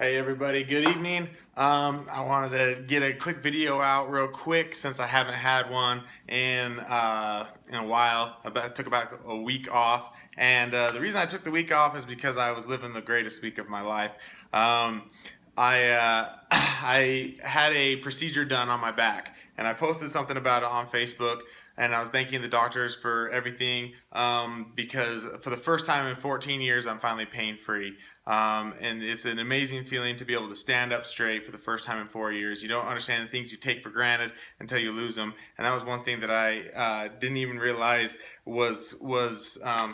Hey everybody, good evening. I wanted to get a quick video out real quick since I haven't had one in a while. I took about a week off, and the reason I took the week off is because I was living the greatest week of my life. I had a procedure done on my back, and I posted something about it on Facebook. And I was thanking the doctors for everything because for the first time in 14 years, I'm finally pain free. And it's an amazing feeling to be able to stand up straight for the first time in 4 years. You don't understand the things you take for granted until you lose them, and that was one thing that I didn't even realize was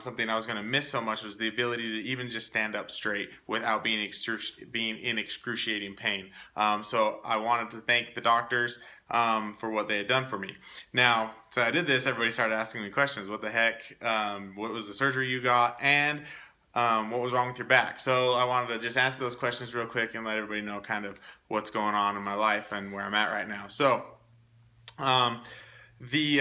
something I was going to miss so much, was the ability to even just stand up straight without being in excruciating pain. So I wanted to thank the doctors for what they had done for me. Now, so I did this, everybody started asking me questions. What the heck? What was the surgery you got? And what was wrong with your back? So I wanted to just answer those questions real quick and let everybody know kind of what's going on in my life and where I'm at right now. So um, the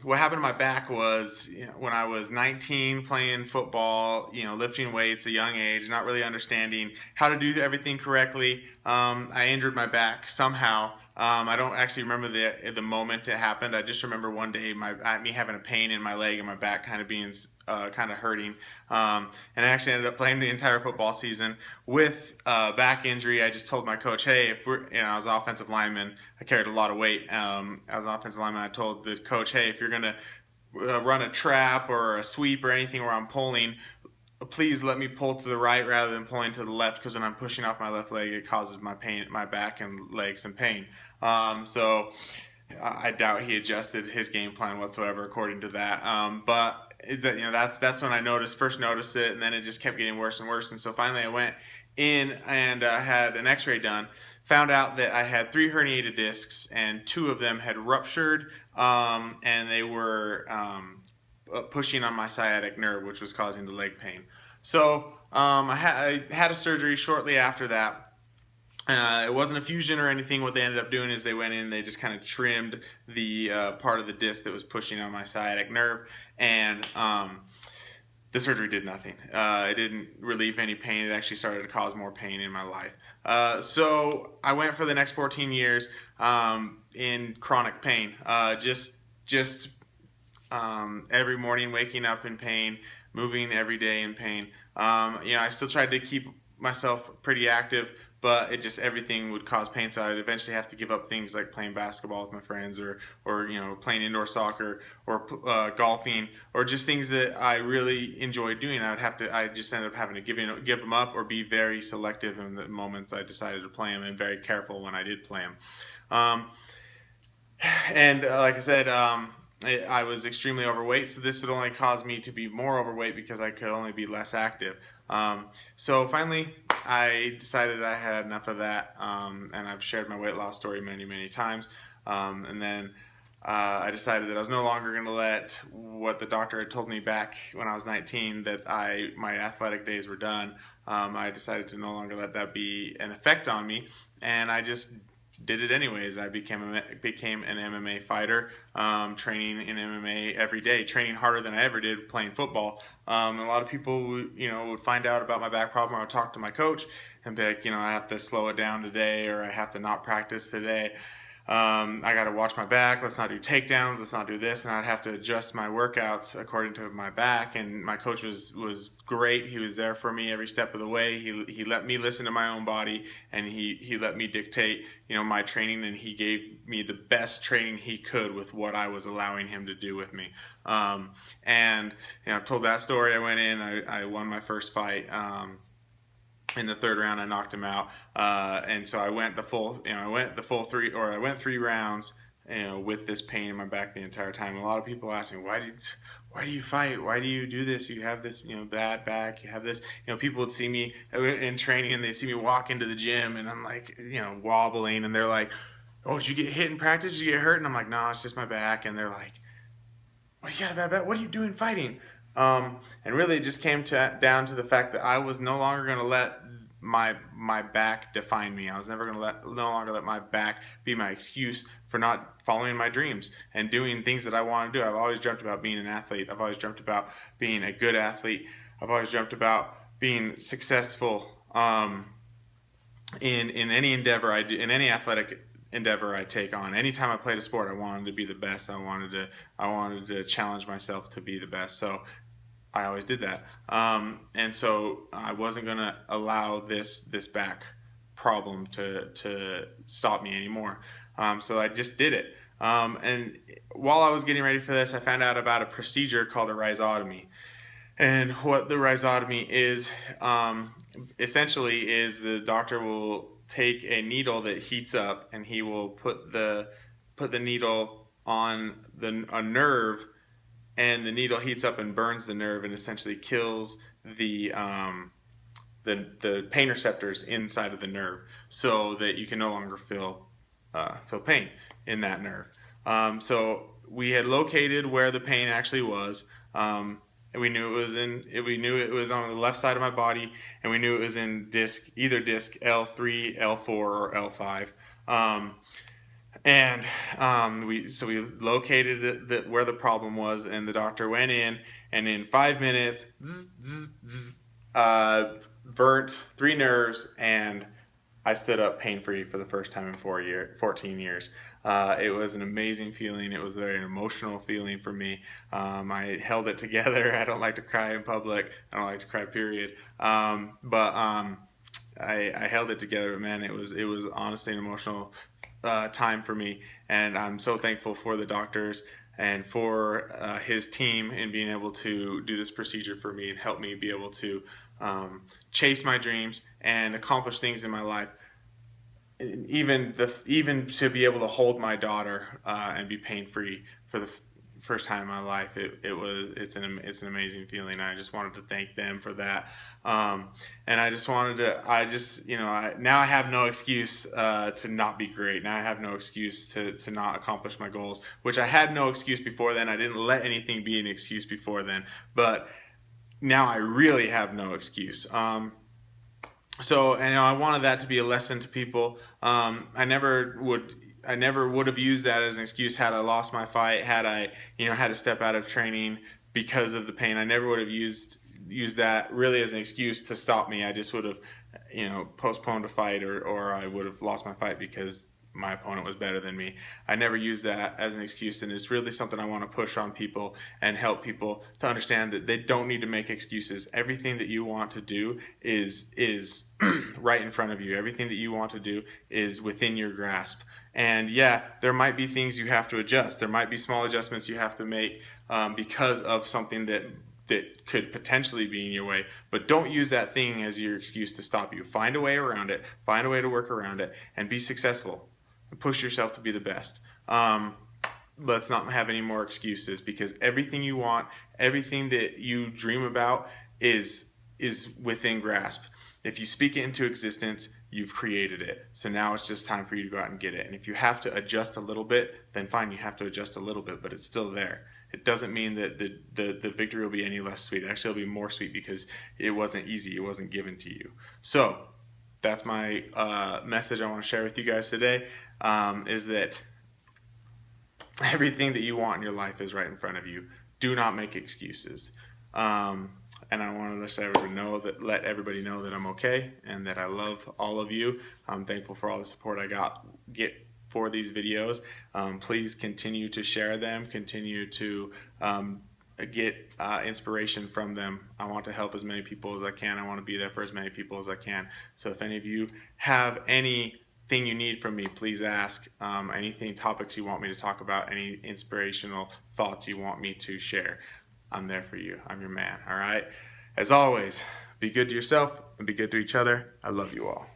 what happened to my back was, when I was 19, playing football, lifting weights at a young age, not really understanding how to do everything correctly. I injured my back somehow. I don't actually remember the moment it happened. I just remember one day me having a pain in my leg and my back kind of being kind of hurting. And I actually ended up playing the entire football season with back injury. I just told my coach, hey, if I was an offensive lineman, I carried a lot of weight. As an offensive lineman, I told the coach, hey, if you're gonna run a trap or a sweep or anything where I'm pulling, please let me pull to the right rather than pulling to the left, because when I'm pushing off my left leg, it causes my back and legs some pain. So I doubt he adjusted his game plan whatsoever according to that. But that's when I first noticed it, and then it just kept getting worse and worse. And so finally, I went in and had an X-ray done. Found out that I had 3 herniated discs, and 2 of them had ruptured, and they were pushing on my sciatic nerve, which was causing the leg pain. So I had a surgery shortly after that. It wasn't a fusion or anything. What they ended up doing is they went in and they just kind of trimmed the part of the disc that was pushing on my sciatic nerve, and the surgery did nothing. It didn't relieve any pain. It actually started to cause more pain in my life. So I went for the next 14 years in chronic pain. Just every morning waking up in pain, moving every day in pain. I still tried to keep myself pretty active, but everything would cause pain. So I'd eventually have to give up things like playing basketball with my friends, or playing indoor soccer, or golfing, or just things that I really enjoyed doing. I just ended up having to give them up, or be very selective in the moments I decided to play them, and very careful when I did play them. And like I said, I was extremely overweight, so this would only cause me to be more overweight because I could only be less active. So finally, I decided I had enough of that, and I've shared my weight loss story many, many times. And then I decided that I was no longer going to let what the doctor had told me back when I was 19, that my athletic days were done. I decided to no longer let that be an effect on me, and I just did it anyways. I became an MMA fighter, training in MMA every day, training harder than I ever did playing football. A lot of people, would find out about my back problem. I would talk to my coach and be like, I have to slow it down today, or I have to not practice today. I got to watch my back. Let's not do takedowns. Let's not do this. And I'd have to adjust my workouts according to my back. And my coach was great. He was there for me every step of the way. He let me listen to my own body, and he let me dictate, my training. And he gave me the best training he could with what I was allowing him to do with me. And I've told that story. I went in. I won my first fight. In the 3rd round, I knocked him out, and so I went the full 3, or I went 3 rounds, with this pain in my back the entire time. A lot of people ask me, why do you fight? Why do you do this? You have this, bad back. You have this. People would see me in training, and they see me walk into the gym, and I'm like, wobbling, and they're like, oh, did you get hit in practice? Did you get hurt? And I'm like, no, it's just my back. And they're like, what, you got a bad back? What are you doing fighting? And really, it just came down to the fact that I was no longer going to let my back define me. I was never going to no longer let my back be my excuse for not following my dreams and doing things that I want to do. I've always dreamt about being an athlete. I've always dreamt about being a good athlete. I've always dreamt about being successful. in any endeavor I do, in any athletic endeavor I take on. Anytime I played a sport, I wanted to be the best. I wanted to challenge myself to be the best. So I always did that. And so I wasn't going to allow this back problem to stop me anymore. So I just did it. And while I was getting ready for this, I found out about a procedure called a rhizotomy. And what the rhizotomy is, essentially, is the doctor will take a needle that heats up, and he will put the needle on a nerve, and the needle heats up and burns the nerve, and essentially kills the pain receptors inside of the nerve, so that you can no longer feel pain in that nerve. So we had located where the pain actually was. And we knew it was on the left side of my body, and we knew it was in either disc L3, L4, or L5. We located where the problem was, and the doctor went in, and in 5 minutes, burnt 3 nerves, and I stood up pain-free for the first time in 14 years. It was an amazing feeling. It was a very emotional feeling for me. I held it together. I don't like to cry in public. I don't like to cry, period. I held it together, but man, it was honestly an emotional time for me. And I'm so thankful for the doctors and for his team in being able to do this procedure for me and help me be able to chase my dreams and accomplish things in my life. Even to be able to hold my daughter and be pain free for the first time in my life, it's an amazing feeling. I just wanted to thank them for that, and now I have no excuse to not be great. Now I have no excuse to not accomplish my goals, which I had no excuse before then. I didn't let anything be an excuse before then, but now I really have no excuse. So, and I wanted that to be a lesson to people. I never would have used that as an excuse had I lost my fight, had I, had to step out of training because of the pain. I never would have used that really as an excuse to stop me. I just would have, postponed a fight, or I would have lost my fight because my opponent was better than me. I never use that as an excuse, and it's really something I want to push on people and help people to understand that they don't need to make excuses. Everything that you want to do is right in front of you. Everything that you want to do is within your grasp. And yeah, there might be things you have to adjust. There might be small adjustments you have to make because of something that could potentially be in your way, but don't use that thing as your excuse to stop you. Find a way around it, find a way to work around it, and be successful. Push yourself to be the best. Let's not have any more excuses, because everything you want, everything that you dream about is within grasp. If you speak it into existence, you've created it. So now it's just time for you to go out and get it. And if you have to adjust a little bit, then fine, you have to adjust a little bit, but it's still there. It doesn't mean that the victory will be any less sweet. Actually, it'll be more sweet because it wasn't easy. It wasn't given to you. So that's my message I want to share with you guys today, is that everything that you want in your life is right in front of you. Do not make excuses. And I want to let everybody know that I'm okay and that I love all of you. I'm thankful for all the support I get for these videos. Please continue to share them. Continue to get inspiration from them. I want to help as many people as I can. I want to be there for as many people as I can. So if any of you have anything you need from me, please ask. Topics you want me to talk about, any inspirational thoughts you want me to share, I'm there for you. I'm your man, all right? As always, be good to yourself and be good to each other. I love you all.